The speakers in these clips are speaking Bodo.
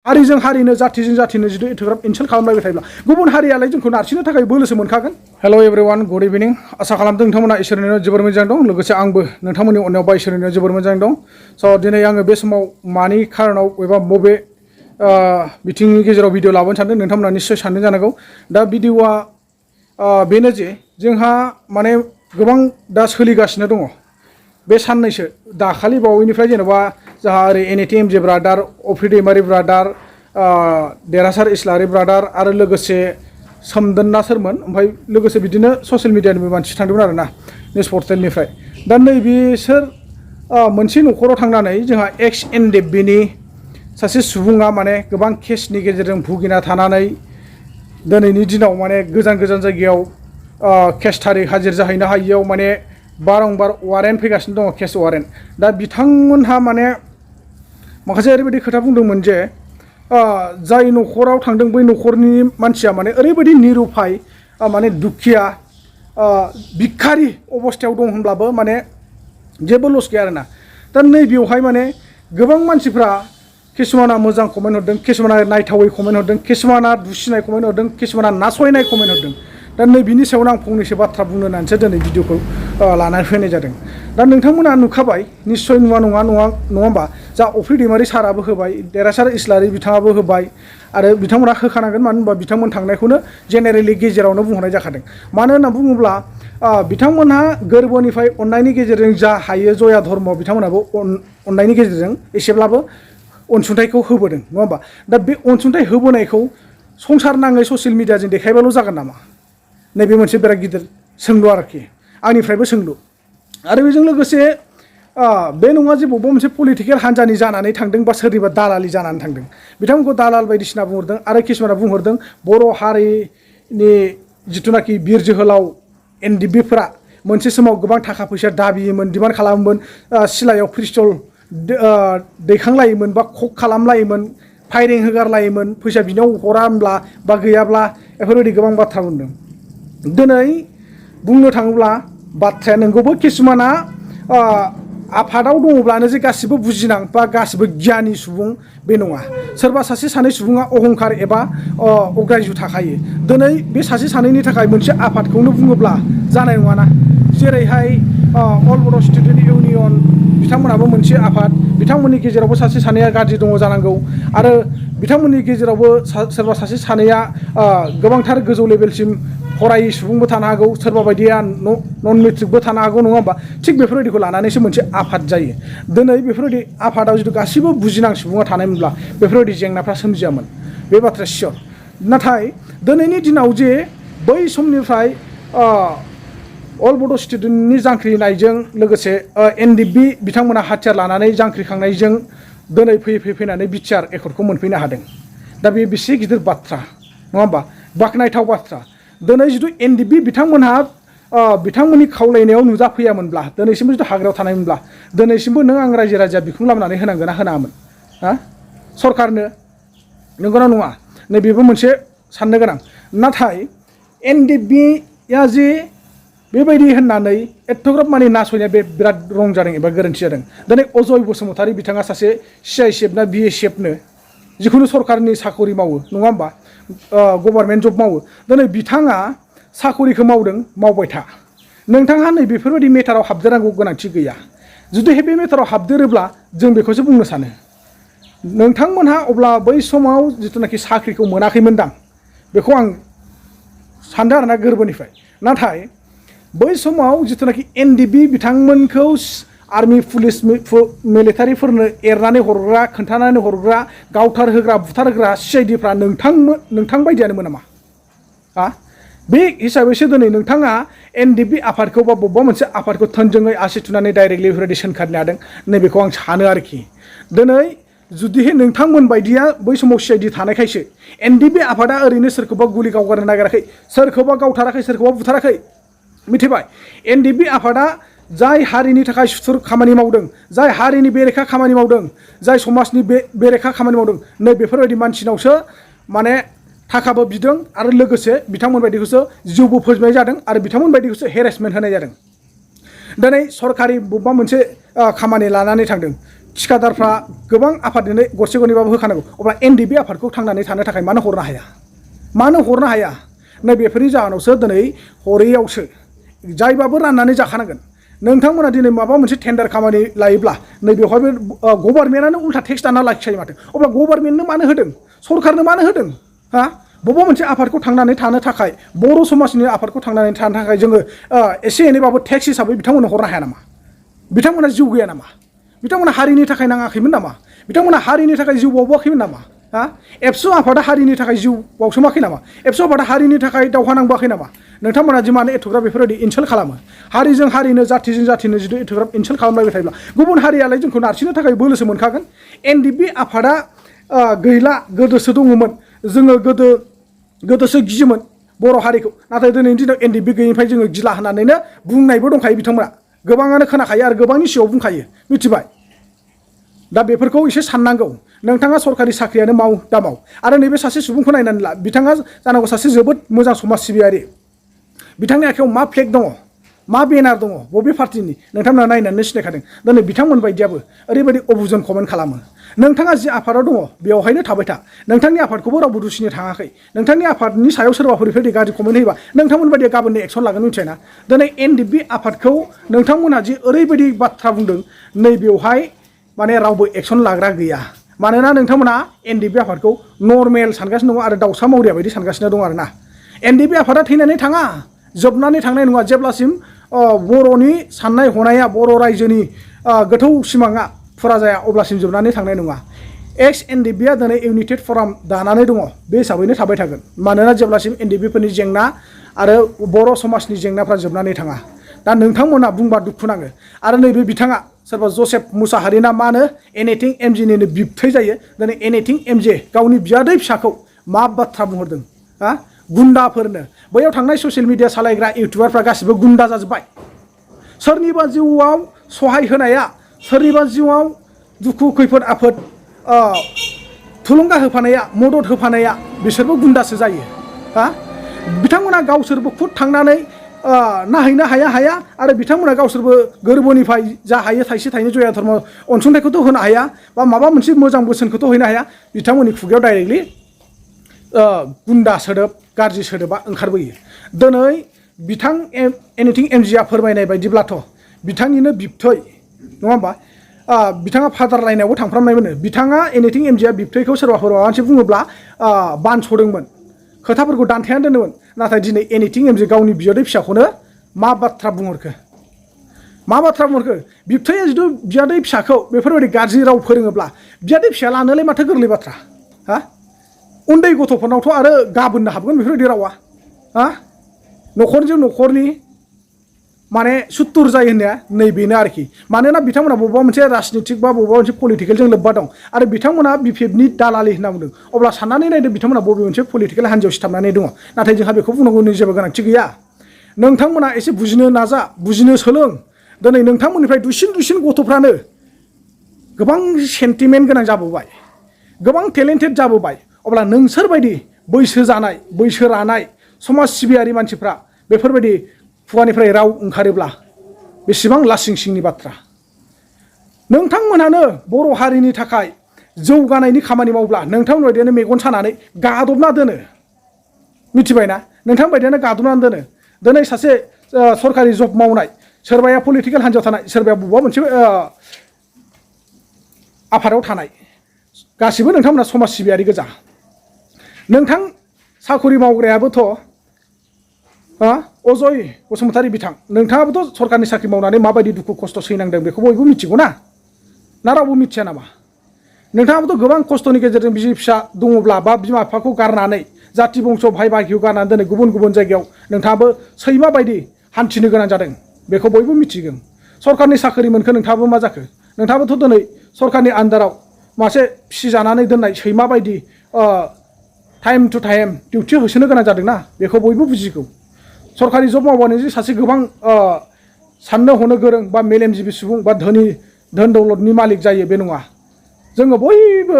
हारिजों हारिनो जाथिजों जाथिनो जुदि एथ'ग्राब इनसाल्ट खालामलायबाय थायोब्ला गुबुन हारियालाय जोंखौ नारसिननो थाखाय बोलोसो मोनखागोन। हेल' एभ्रिवान गुड इभिनिं आसा खालामदों नोंथांमोना इसोरनि अननायाव जोबोर मोजां दं लोगोसे आंबो नोंथांमोननि अननायाव बा इसोरनि अननायाव जोबोर मोजां दं। स' दिनै आङो बे समाव मानि खारनाव एबा बबे बिथिंनि गेजेराव भिडिअ लाबोनो सानदों नोंथांमोना निश्चय सानदों जानांगौ। दा भिडिअआ बेनो जे जोंहा माने गोबां दा सोलिगासिनो दङ बे साननैसो दाखालि बावैनिफ्राय जेनेबा जोंहा ओरै NDFB ब्रादार अफ्रि दैमारि ब्रादार देरहासार इस्लारि ब्रादार आरो लोगोसे सोमदोनना सोरमोन ओमफ्राय लोगोसे बिदिनो ससियेल मिडियानिबो मानसि थांदोंमोन आरोना निउस पर्टेलनिफ्राय। दा नैबेसोर मोनसे न'खराव थांनानै जोंहा एक्स NDFBनि सासे सुबुङा माने गोबां केसनि गेजेरजों भुगिना थानानै दिनैनि दिनाव माने गोजान गोजान जायगायाव केस थारिख हाजिर जाहैनो हायियाव माने बारंबार वारेन्ट फैगासिनो दङ केस वारेन्ट। दा बिथांमोनहा माने माखासे ओरैबायदि खोथा बुंदोंमोन जे जाय न'खराव थांदों बै न'खरनि मानसिया माने ओरैबायदि निरुपाय माने दुखिया भिखारि अबस्थायाव दं होनब्लाबो माने जेबो लस गैया आरोना। दा नैबेयावहाय माने गोबां मानसिफ्रा किसुमाना मोजां कमेन्ट हरदों, किसुमाना नायथावै कमेन्ट हरदों, किसुमाना दुसिनाय कमेन्ट हरदों, किसुमाना नासयनाय कमेन्ट हरदों। दा नैबेनि सायावनो आं फंनैसो बाथ्रा बुंनो होननानैसो दिनै भिडिअखौ लानानै फैनाय जादों। दा नोंथांमोना नुखाबाय निश्चय नङा होमबा जा अफ्रि दैमारि साराबो होबाय, देरहासार इस्लारि बिथाङाबो होबाय आरो बिथांमोना होखानांगोन मानो होनबा बिथांमोन थांनायखौनो जेनेरेलि गेजेरावनो बुंहरनाय जाखादों। मानो होनना बुङोब्ला बिथांमोनहा गोरबोनिफ्राय अननायनि गेजेरजों जा हायो जया धर्म बिथांमोनाबो अननायनि गेजेरजों एसेब्लाबो अनसुंथाइखौ होबोदों नङा होमबा। दा बे अनसुंथाइ होबोनायखौ संसार नाङै ससियेल मिडियाजों देखायबाल' जागोन नामा? नैबे मोनसे बिराद गिदिर सोंलु आरोखि आंनिफ्रायबो सोंलु। आरो बेजों लोगोसे बे नङा जे बबेबा मोनसे पलिटिकेल हान्जानि जानानै थांदों बा सोरनिबा दालालि जानानै थांदों बिथांमोनखौ दालाल बायदिसिना बुंहरदों आरो किसुमाना बुंहरदों बर' हारिनि जिथुनाखि बिर जोहोलाव NDFBफ्रा मोनसे समाव गोबां थाखा फैसा दाबियोमोन, डिमान्ड खालामोमोन, सिलायाव पिस्तल दैखांलायोमोन बा खक खालामलायोमोन, फायरिं होगारलायोमोन, फैसा बिनायाव हरा होनब्ला बा गैयाब्ला बेफोरबायदि गोबां बाथ्रा बुंदों। दिनै बुंनो थाङोब्ला बाथ्राया नंगौबो किसुमाना आफादाव दङब्लानो जे गासिबो बुजिनां बा गासिबो गियानि सुबुं बे नङा। सोरबा सासे सानै सुबुङा अहंखार एबा अग्रायजु थाखायो। दिनै बे सासे सानैनि थाखाय मोनसे आफादखौनो बुङोब्ला जानाय नङाना। जेरैहाय अल बर' स्टुडेन्ट इउनियन बिथांमोनाबो मोनसे आफाद, बिथांमोननि गेजेरावबो सासे सानैया गाज्रि दङ जानांगौ आरो बिथांमोननि गेजेरावबो सोरबा सासे सानैया गोबांथार गोजौ लेभेलसिम फरायै सुबुंबो थानो हागौ, सोरबा बायदिया नन मेट्रिकबो थानो हागौ नङा होमबा। थिग बेफोरबायदिखौ लानानैसो मोनसे आफाद जायो। दिनै बेफोरबायदि आफादाव जुदि गासिबो बुजिनां सुबुङा थानायमोनब्ला बेफोरबायदि जेंनाफ्रा सोमजियामोन बे बाथ्राया सियर। नाथाय दिनैनि दिनाव जे बै समनिफ्राय अल बड' स्टुडेन्टनि जांख्रिनायजों लोगोसे NDFB बिथांमोना हाथियार लानानै जांख्रिखांनायजों दिनै फैनानै बिटिआर एकर्डखौ मोनफैनो हादों। दा बे बेसे गिदिर बाथ्रा नङा होमबा, बाख्नायथाव बाथ्रा। दिनै जुदि NDFB बिथांमोनहा बिथांमोननि खावलायनायाव नुजाफैयामोनब्ला दिनैसिमबो जुदि हाग्रायाव थानायमोनब्ला दिनैसिमबो नों आं रायजो राजाया बिखुं लामनानै होनांगोन ना होनाङामोन सरकारनो? नंगौना नङा? नैबेबो मोनसे साननो गोनां। नाथाय NDFBया जे बेबायदि होननानै एथ'ग्राब माने नासयनाया बे बिराद रं जादों एबा गोरोन्थि जादों। दिनै अजय बसुमतारी बिथाङा सासे CISF ना BSFनो जिखुनु सरकारनि साखरि मावो नङा होमबा, गभार्नमेन्ट जब मावो। दिनै बिथाङा साखरिखौ मावबाय था, नोंथाङा नै बेफोरबायदि मेटाराव हाबदेरनांगौ गोनांथि गैया। जुदि बे मेटाराव हाबदेरोब्ला जों बेखौसो बुंनो सानो नोंथांमोनहा अब्ला बै समाव जिथुनाखि साख्रिखौ मोनाखैमोनदां बेखौ आं सानदों आरोना गोरबोनिफ्राय। नाथाय बै समाव जिथुनाखि NDFB बिथांमोनखौ आर्मि पुलिस मिलिटारिफोरनो एरनानै हरग्रा, खोन्थानानै हरग्रा, गावथार होग्रा, बुथारग्रा CIDफ्रा नोंथां बायदियानोमोन नामा? बे हिसाबैसो दिनै नोंथाङा NDFB आफादखौ बा बबेबा मोनसे आफादखौ थोंजोङै आसि थुनानै डाइरेक्टलि बेफोरबायदि सोंखारनो हादों नैबेखौ आं सानो आरोखि। दिनै जुदिहे नोंथांमोन बायदिया बै समाव CID थानायखायसो NDFB आफादा ओरैनो सोरखौबा गुलि गावगारनो नागिराखै, सोरखौबा गावथाराखै, सोरखौबा बुथाराखै, मिथिबाय? NDFB आफादा जाय हारिनि थाखाय सुथुर खामानि मावदों, जाय हारिनि बेरेखा खामानि मावदों, जाय समाजनि बेरेखा खामानि मावदों, नै बेफोरबायदि मानसिनावसो माने थाखाबो बिदों आरो लोगोसे बिथांमोन बायदिखौसो जिउबो फोजोबनाय जादों आरो बिथांमोन बायदिखौसो हेरेसमेन्ट होनाय जादों। दिनै सरकारि बबेबा मोनसे खामानि लानानै थांदों, थिखादारफ्रा गोबां आफादनो गरसे गरनैबाबो होखानांगौ अब्ला NDFB आफादखौ थांनानै थानो थाखाय मानो हरनो हाया नै बेफोरनि जाहोनावसो दिनै हरैयावसो जायबाबो राननानै जाखानांगोन नोंथांमोना दिनै माबा मोनसे टेन्डार खामानि लायोब्ला नै बेवहायबो गभर्नमेन्टआनो उल्था टेक्स दाना लाखिखायो माथो अब्ला गभर्नमेन्टनो मानो होदों सरकारनो मानो होदों हा बबेबा मोनसे आफादखौ थांनानै थानो थाखाय बर' समाजनि आफादखौ थांनानै थानो थाखाय जोङो एसे एनैबाबो टेक्स हिसाबै बिथांमोननो हरनो हाया नामा बिथांमोना जिउ गैया नामा बिथांमोना हारिनि थाखाय नाङाखैमोन नामा बिथांमोना हारिनि थाखाय जिउ बावबोआखैमोन नामा हा एबसु आफादा हारिनि थाखाय जिउ बावसोमाखै नामा एबसु आफादा हारिनि थाखाय दावहा नांबाखै नामा नोंथांमोना जि मानो एथ'ग्राब बेफोरबायदि इनसाल्ट खालामो हारिजों हारिनो जाथिजों जाथिनो जुदि एथ'ग्राब इनसाल्ट खालामलायबाय थायोब्ला गुबुन हारियालाय जोंखौ नारसिननो थाखाय बोलोसो मोनखागोन NDFB आफादा गैला गोदोसो दङमोन जोङो गोदोसो गियोमोन बर' हारिखौ नाथाय दिनैनि दिनाव NDFB गैयैनिफ्राय जोङो गिला होननानैनो बुंनायबो दंखायो बिथांमोना गोबाङानो खोनाखायो आरो गोबांनि सिगाङाव बुंखायो मिथिबाय दा बेफोरखौ एसे साननांगौ नोंथाङा सरकारि साख्रियानो माव दामाव आरो नैबे सासे सुबुंखौ नायनानै ला बिथाङा जानांगौ सासे जोबोद मोजां समाज सिबियारि बिथांनि आखायाव मा फ्लेग दङ मा बेनार दङ बबे पार्टिनि नोंथांमोना नायनानै सिनायखादों दिनै बिथांमोन बायदियाबो ओरैबायदि अबुजन कमेन्ट खालामो नोंथाङा जि आफादाव दङ बेवहायनो थाबाय था नोंथांनि आफादखौबो रावबो दुसिनो थाङाखै नोंथांनि आफादनि सायाव सोरबाफोर बेफोरबायदि गाज्रि कमेन्ट होयोबा नोंथांमोन बायदिया गाबोननो एक्सन लागोन मिथिबायना दिनै NDFB आफादखौ नोंथांमोनहा जि ओरैबायदि बाथ्रा बुंदों नै बेवहाय माने रावबो एक्सन लाग्रा गैया मानोना नोंथांमोना NDFB आफादखौ नर्मेल सानगासिनो दङ आरो दाउसा मावरिया बायदि सानगासिनो दङ आरोना NDFB आफादा थैनानै थाङा जोबनानै थांनाय नङा जेब्लासिम बर'नि साननाय हनाया बर' रायजोनि गोथौ सिमाङा फुरा जाया अब्लासिम जोबनानै थांनाय नङा एक्स NDFBआ दिनै इउनाइटेड फराम दानानै दङ बे हिसाबैनो थाबाय थागोन मानोना जेब्लासिम NDFBफोरनि जेंना आरो बर' समाजनि जेंनाफ्रा जोबनानै थाङा दा नोंथांमोना बुंबा दुखु नाङो आरो नैबे बिथाङा सोरबा जसेफ मुसाहारिना मा होनो एनिथिं MJनिनो बिबथै जायो दिनै एनिथिं MJ गावनि बियादै फिसाखौ मा बाथ्रा बुंहरदों हा गुन्दाफोरनो बैयाव थांनाय ससियेल मिडिया सालायग्रा इउटुबारफ्रा गासिबो गुन्दा जाजोब्बाय सोरनिबा जिउआव सहाय होनाया सोरनिबा जिउआव दुखु खैफोद आफोद थुलुंगा होफानाया मदद होफानाया बिसोरबो गुन्दासो जायो हा बिथांमोना गावसोरबो खुद थांनानै नायहैनो हाया आरो बिथांमोना गावसोरबो गोरबोनिफ्राय जा हायो थाइसे थाइनै जया धर्म अनसुंथाइखौथ' होनो हाया बा माबा मोनसे मोजां बोसोनखौथ' हैनो हाया बिथांमोननि खुगायाव डाइरेक्टलि गुन्दा सोदोब गाज्रि सोदोबा ओंखारबोयो दिनै बिथां एनिथिं MJआ फोरमायनाय बायदिब्लाथ' बिथांनिनो बिबथै नङा होमबा बिथाङा फादार लाइनावबो थांफ्रामनायमोन बिथाङा एनिथिं MJआ बिबथैखौ सोरबाफोर माबा मोनसे बुङोब्ला बानस'दोंमोन खोथाफोरखौ दानथेनानै दोनोमोन नाथाय दिनै एनिथिं MJ गावनि बियादै फिसाखौनो मा बाथ्रा बुंहरखो बिबथैया जुदि बियादै फिसाखौ बेफोरबायदि गाज्रि राव फोरोङोब्ला बियादै फिसाया लानोलाय माथो गोरलै बाथ्रा हा उन्दै गथ'फोरनावथ' आरो गाबोननो हाबगोन बेफोरबायदि रावा हा न'खरजों न'खरनि माने सुत्तुर जायो होननाया नैबेनो आरोखि मानोना बिथांमोना बबेबा मोनसे राजनितिक बा बबेबा मोनसे पलिटिकेलजों लोब्बा दं आरो बिथांमोना BPFनि दालालि होनना बुंदों अब्ला साननानै नायदो बिथांमोना बबे मोनसे पलिटिकेल हान्जायाव सिथाबनानै दङ नाथाय जोंहा बेखौ बुंनांगौनि जेबो गोनांथि गैया नोंथांमोना एसे बुजिनो नाजा बुजिनो सोलों दिनै नोंथांमोननिफ्राय दुइसिन गथ'फ्रानो गोबां सेन्टिमेन्ट गोनां जाबोबाय गोबां टेलेन्टेड जाबोबाय अब्ला नोंसोरबायदि बैसो जानाय बैसो रानाय समाज सिबियारि मानसिफ्रा बेफोरबायदि खुगानिफ्राय राव ओंखारोब्ला बेसेबां लासिं सिंनि बाथ्रा नोंथांमोनानो बर' हारिनि थाखाय जौगानायनि खामानि मावब्ला नोंथांमोन बायदियानो मेगन सानानै गादबना दोनो मिथिबायना नोंथां बायदियानो गादबनानै दोनो दिनै सासे सरकारि जब मावनाय सोरबाया पलिटिकेल हान्जायाव थानाय सोरबाया बबेबा मोनसे आफादाव थानाय गासिबो नोंथांमोना समाज सिबियारि गोजा नोंथां साखरि मावग्रायाबोथ' अजय बसुमतारी बिथां नोंथाङाबोथ' सरकारनि साख्रि मावनानै माबायदि दुखु खस्थ' सैनांदों बेखौ बयबो मिथिगौ ना रावबो मिथिया नामा नोंथाङाबोथ' गोबां खस्थ'नि गेजेरजों बिसि फिसा दङब्ला बा बिमा बिफाखौ गारनानै जाथि बंस' भाइ बाहागिखौ गारनानै दिनै गुबुन गुबुन जायगायाव नोंथाङाबो सैमा बायदि हान्थिनो गोनां जादों बेखौ बयबो मिथिगोन सरकारनि साख्रि मोनखो नोंथाङाबो मा जाखो नोंथाङाबोथ' दिनै सरकारनि आन्दाराव मासे फिसिजानानै दोननाय सैमा बायदि टाइम टु टाइम डिउटि होसोनो गोनां जादोंना बेखौ बयबो बुजिगौ सरकारि जब मावबानो जे सासे गोबां साननो हनो गोरों बा मेलेमजिबि सुबुं बा धोन दौलतनि मालिक जायो बे नङा जोङो बयबो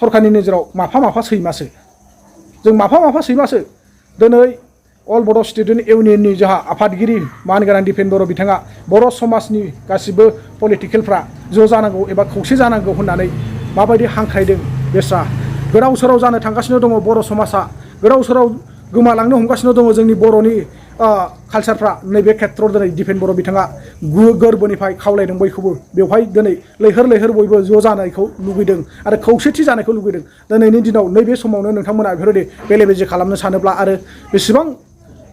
सरकारनि नोजोराव माफा सैमासो जों माफा सैमासो दिनै अल बड' स्टुडेन्ट इउनियननि जोंहा आफादगिरि मानगोनां दिपेन बर' बिथाङा बर' समाजनि गासिबो पलिटिकेलफ्रा ज' जानांगौ एबा खौसे जानांगौ होननानै माबायदि हांख्रायदों बेस्रा गोदाव सोराव जानो थांगासिनो दङ बर' समाजा गोदाव सोराव गोमालांनो हमगासिनो दङ जोंनि बर'नि कालचारफ्रा नैबे खेथ्रआव दिनै दिपेन बर' बिथाङा गोरबोनिफ्राय खावलायदों बयखौबो बेवहाय दिनै लैहोर लैहोर बयबो ज' जानायखौ लुगैदों आरो खौसेथि जानायखौ लुगैदों दिनैनि दिनाव नैबे समावनो नोंथांमोना बेफोरबायदि बेले बेजे खालामनो सानोब्ला आरो बेसेबां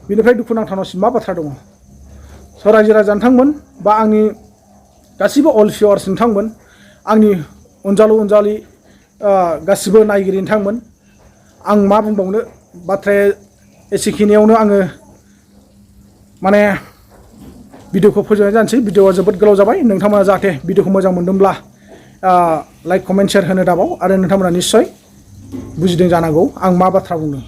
बिनिफ्राय दुखुनांथावसिन मा बाथ्रा दङ स' रायजो राजा नोंथांमोन बा आंनि गासिबो अल भिउवार्स नोंथांमोन आंनि अनजालु अनजालि गासिबो नायगिरि नोंथांमोन आं मा बुंबावनो बाथ्राया एसेखिनियावनो आङो माने भिडिअखौ फोजोबनाय जानोसै भिडिअआ जोबोद गोलाव जाबाय नोंथांमोना जाहाथे भिडिअखौ मोजां मोनदोंब्ला लाइक कमेन्ट शेयार होनो दाबाव आरो नोंथांमोना निस्सय बुजिदों जानांगौ आं मा बाथ्रा बुंदों